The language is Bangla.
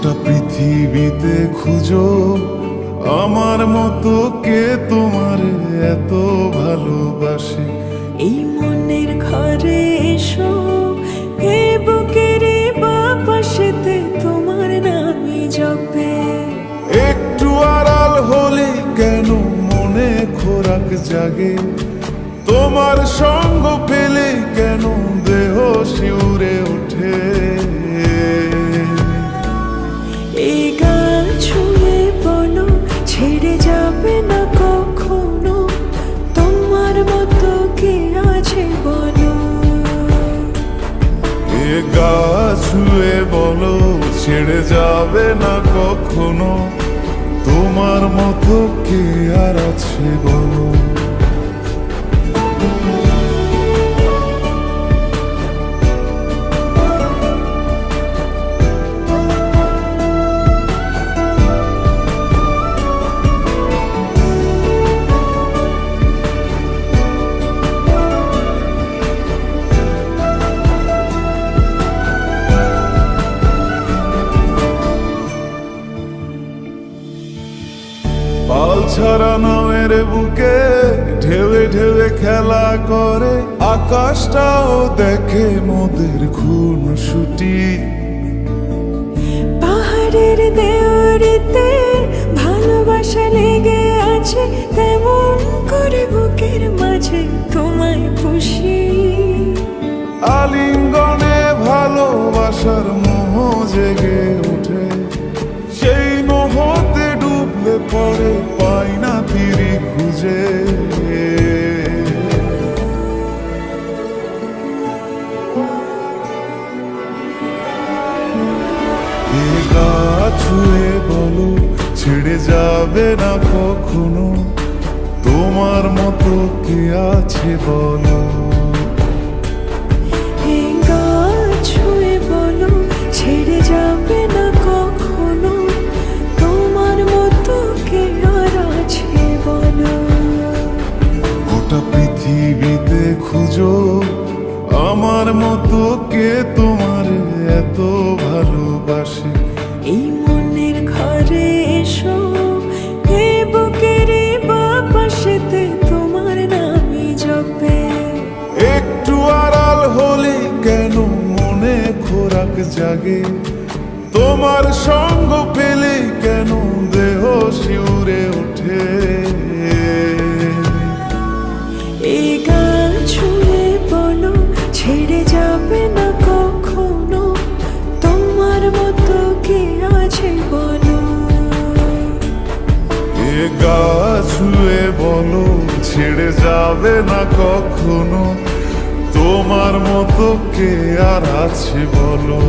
গোটা পৃথিবীতে খুঁজো আমার মতো কে তোমার এত ভালোবাসে। এই মনের ঘরে এসো, এই বুকের বাপাশেতে তোমার নামই জপে। একটু আড়াল হলে কেন মনে খোরাক জাগে, তোমার সঙ্গ পেলে কেন দেহ শিউরে ওঠে। এই গান ছুঁয়ে বলো ছেড়ে যাবে না কখনো, তোমার মতো কে আছে বলো। এ গা ছুঁয়ে বলো ছেড়ে যাবে না কখনো, তোমার মতো কে আর আছে বলো। পাল ছাড়া নামের বুকে ঢেউে ঢেউে খেলা করে, আকাশটাও দেখে মোদের খুনসুটি। পাহাড়ের দেওয়ারিতে ভালোবাসা লেগে আছে, তেমন করে বুকের মাঝে তোমায় পুষি। আলিঙ্গনে ভালোবাসার মোহ জেগে ওঠে, সেই মোহতে ডুবলে পরে পাই না তীরে খুঁজে। এ গা ছুঁয়ে বলো ছেড়ে যাবে না কখনো, তোমার মতো কে আছে বলো। এই গান ছুঁয়ে বলো ছেড়ে যাবে না কখনো, তোমার মতো কে আর আছে বলো। গোটা পৃথিবীতে খুঁজো আমার মতো কে তোমার এত ভালোবাসে। এই মনের ঘরে এসো, এই বুকের বাপাশেতে তোমার নামই জপে। একটু আড়াল হলে কেন মনে খোরাক জাগে, তোমার সঙ্গ পেলে কেন দেহ শিউরে ওঠে। এই গান ছুঁয়ে বলো ছেড়ে যাবে না কখনো, তোমার মতো কে আছে বলো। এ গা ছুঁয়ে বলো ছেড়ে যাবে না কখনো, তোমার মতো কে আর আছে বলো।